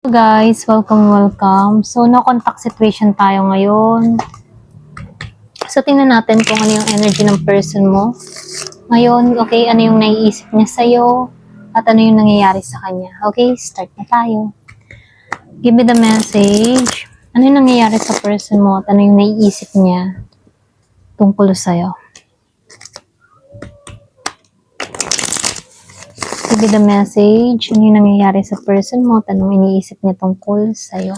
Guys, welcome. So, no contact situation tayo ngayon. So, tingnan natin kung ano yung energy ng person mo. Ngayon, okay, ano yung naiisip niya sa'yo at ano yung nangyayari sa kanya. Okay, start na tayo. Give me the message. Ano yung nangyayari sa person mo at ano yung naiisip niya tungkol sa'yo. Give me the message. Ano yung nangyayari sa person mo at anong iniisip niya tungkol sa'yo.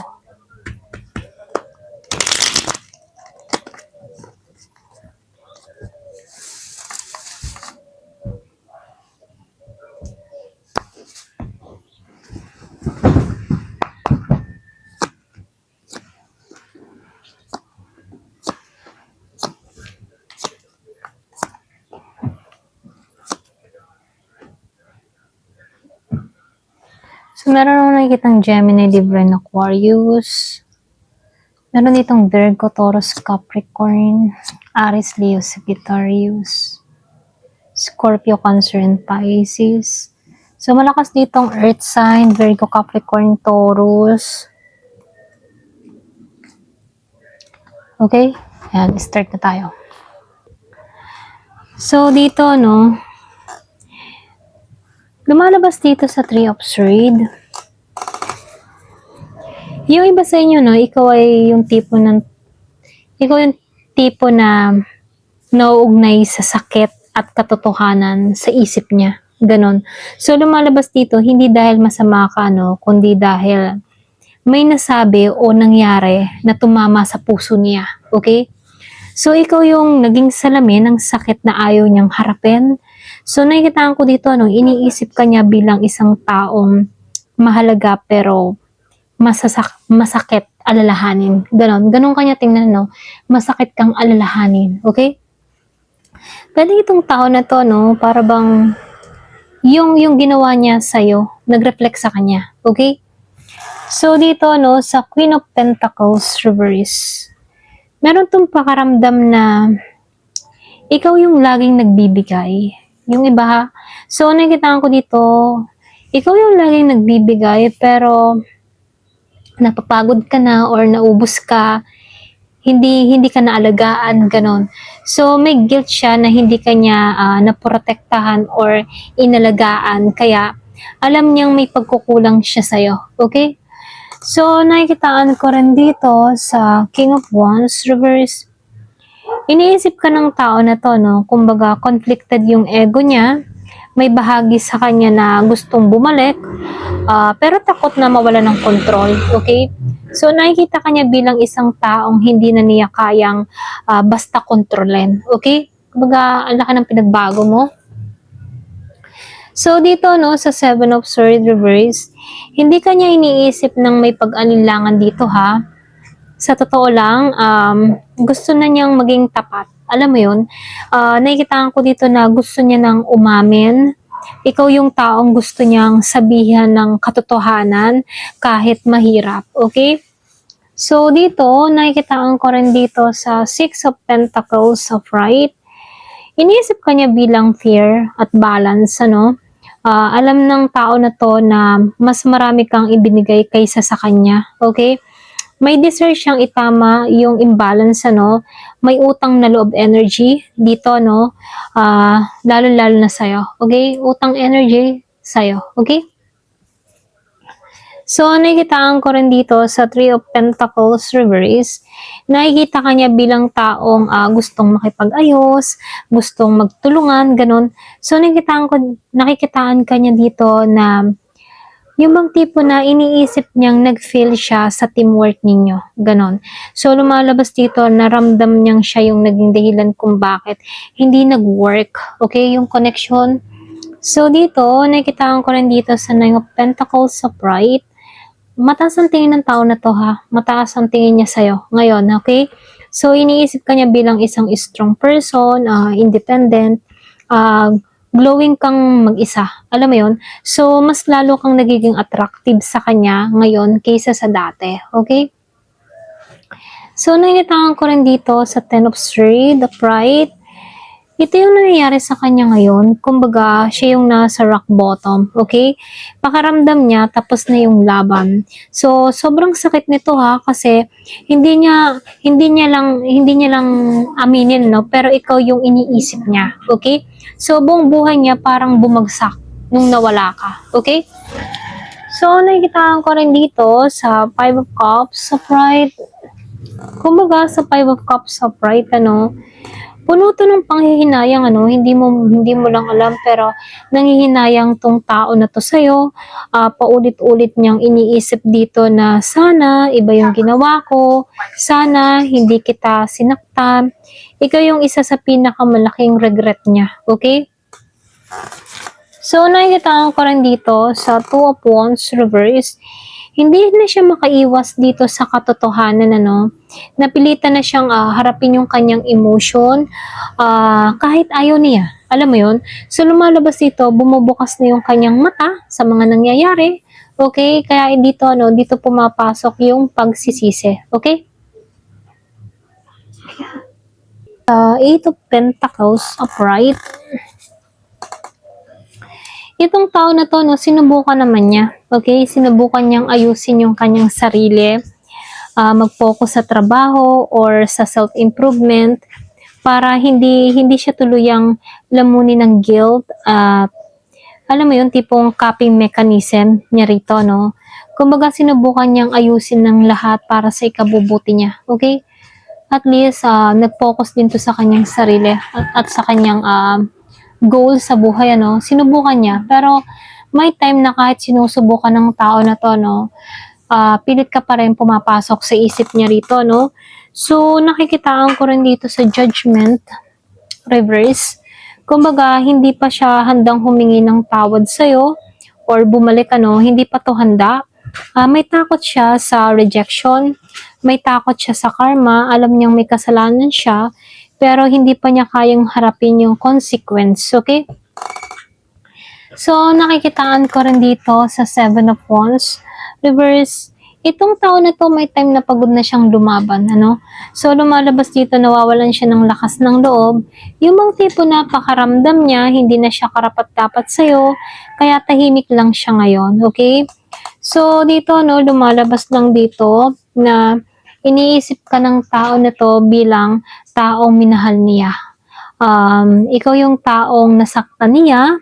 So, meron akong nakikitang Gemini, Libra, and Aquarius. Meron ditong Virgo, Taurus, Capricorn, Aries, Leo, Sagittarius, Scorpio, Cancer, and Pisces. So, malakas ditong Earth sign, Virgo, Capricorn, Taurus. Okay? Ayan, start na tayo. So, dito, lumalabas dito sa Three of Swords. Yung iba sa inyo, ikaw yung tipo na nauugnay sa sakit at katotohanan sa isip niya. Ganon. So, lumalabas dito, hindi dahil masama ka, kundi dahil may nasabi o nangyari na tumama sa puso niya. Okay? So, ikaw yung naging salamin ng sakit na ayaw niyang harapin. So, nakikitaan ko dito, iniisip ka niya bilang isang taong mahalaga pero masakit alalahanin. Ganon kanya tingnan, masakit kang alalahanin. Okay? Pwede itong tao na to, para bang yung ginawa niya sa'yo, nag-reflect sa kanya. Okay? So, dito, sa Queen of Pentacles reverse, meron tong pakaramdam na ikaw yung laging nagbibigay. Yung iba, ha? So, nakikita ko dito, ikaw yung laging nagbibigay, pero napapagod ka na or naubos ka, hindi ka naalagaan, ganon. So, may guilt siya na hindi kanya naprotektahan or inalagaan, kaya alam niyang may pagkukulang siya sa'yo. Okay? So, nakikitaan ko rin dito sa King of Wands reverse, iniisip ka ng tao na to, kumbaga conflicted yung ego niya, may bahagi sa kanya na gustong bumalik, pero takot na mawala ng control. Okay? So, nakikita ka niya bilang isang taong hindi na niya kayang basta kontrolin. Okay? Kumbaga, ang laki ng pinagbago mo. So, dito, sa Seven of Swords reverse, hindi ka niya iniisip ng may pag-alinlangan dito, ha? Sa totoo lang, gusto na niyang maging tapat. Alam mo yun, nakikita ko dito na gusto niya nang umamin. Ikaw yung taong gusto niyang sabihan ng katotohanan kahit mahirap. Okay? So, dito, nakikita ko rin dito sa Six of Pentacles of Right. Iniisip ka niya bilang fair at balance, alam ng tao na to na mas marami kang ibinigay kaysa sa kanya. Okay? May deserve siyang itama yung imbalance, may utang na loob energy dito, lalo-lalo na sa'yo. Okay? Utang energy sa'yo. Okay? So, nakikitaan ko rin dito sa Three of Pentacles reverse, nakikita ka niya bilang taong gustong makipag-ayos, gustong magtulungan, ganun. So, nakikitaan ka niya dito na yung bang tipo na iniisip niyang nag-feel siya sa teamwork ninyo. Ganon. So, lumalabas dito, naramdam niyang siya yung naging dahilan kung bakit hindi nag-work. Okay? Yung connection. So, dito, nakikitaan ko rin dito sa Nine of Pentacles of Right. Mataas ang tingin ng tao na to, ha? Mataas ang tingin niya sa'yo. Ngayon, okay? So, iniisip ka niya bilang isang strong person, independent, glowing kang mag-isa. Alam mo yun? So, mas lalo kang nagiging attractive sa kanya ngayon kaysa sa dati. Okay? So, nakikita ko rin dito sa Ten of Swords, the Pride. Ito yung nangyayari sa kanya ngayon. Kumbaga, siya yung nasa rock bottom. Okay? Pakaramdam niya, tapos na yung laban. So, sobrang sakit nito ha, kasi hindi niya lang aminin, no? Pero ikaw yung iniisip niya. Okay? So, buong buhay niya parang bumagsak nung nawala ka. Okay? So, nakikita ko rin dito sa Five of Cups, upright. Kumbaga, sa Five of Cups, upright, puno to ng panghihinayang, hindi mo lang alam, pero nanghihinayang tong tao na to sa'yo. Paulit-ulit niyang iniisip dito na sana iba yung ginawa ko, sana hindi kita sinaktan. Ikaw yung isa sa pinakamalaking regret niya, okay? So, nakikita ko rin dito sa Two of Wands reverse, hindi na siya makaiwas dito sa katotohanan, napilitan na siyang harapin yung kanyang emotion, kahit ayaw niya. Alam mo yun? So, lumalabas dito, bumubukas na yung kanyang mata sa mga nangyayari. Okay? Kaya dito, dito pumapasok yung pagsisisi. Okay? Eight of Pentacles upright. Itong tao na to, sinubukan naman niya. Okay? Sinubukan niyang ayusin yung kanyang sarili, mag-focus sa trabaho or sa self-improvement para hindi siya tuluyang lamunin ng guilt. Alam mo yun, tipong coping mechanism niya rito, no? Kumbaga, sinubukan niyang ayusin ng lahat para sa ikabubuti niya. Okay? At least, nag-focus din to sa kanyang sarili at sa kanyang goal sa buhay, sinubukan niya. Pero may time na kahit sinusubukan ng tao na to, pilit ka pa rin pumapasok sa isip niya rito, So, nakikitaan ko rin dito sa Judgment reverse. Kumbaga, hindi pa siya handang humingi ng tawad sa'yo or bumalik, hindi pa to handa. May takot siya sa rejection, may takot siya sa karma, alam niyang may kasalanan siya, pero hindi pa niya kayang harapin yung consequence, okay? So, nakikitaan ko rin dito sa Seven of Wands reverse. Itong tao na to, may time na pagod na siyang lumaban, So, lumalabas dito, nawawalan siya ng lakas ng loob. Yung bang tipo na pakaramdam niya, hindi na siya karapat-dapat sa'yo, kaya tahimik lang siya ngayon, okay? So, dito, lumalabas lang dito na iniisip ka ng tao na to bilang taong minahal niya. Ikaw yung taong nasaktan niya,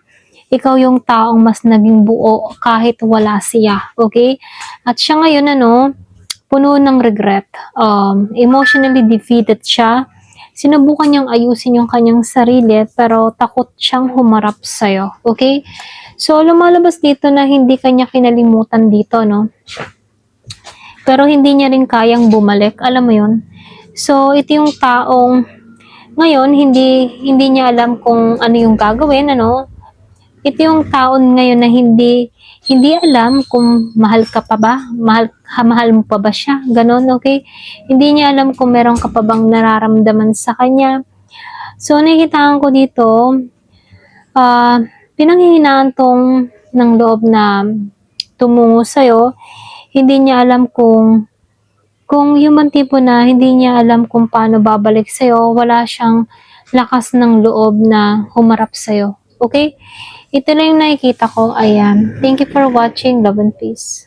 ikaw yung taong mas naging buo kahit wala siya, okay? At siya ngayon, puno ng regret, emotionally defeated siya, sinubukan niyang ayusin yung kanyang sarili, pero takot siyang humarap sa'yo, okay? So, lumalabas dito na hindi kanya kinalimutan dito, pero hindi niya rin kayang bumalik, alam mo yun? So, ito yung taong ngayon, hindi niya alam kung ano yung gagawin, Ito yung taon ngayon na hindi alam kung mahal ka pa ba, mahal mo pa ba siya, ganon, okay? Hindi niya alam kung meron ka pa bang nararamdaman sa kanya. So, nakikitaan ko dito, pinanghihinaan tong ng loob na tumungo sa'yo. Hindi niya alam kung human tipo na hindi niya alam kung paano babalik sa'yo, wala siyang lakas ng loob na humarap sa'yo. Okay? Ito lang yung nakikita ko. Ayan. Thank you for watching. Love and peace.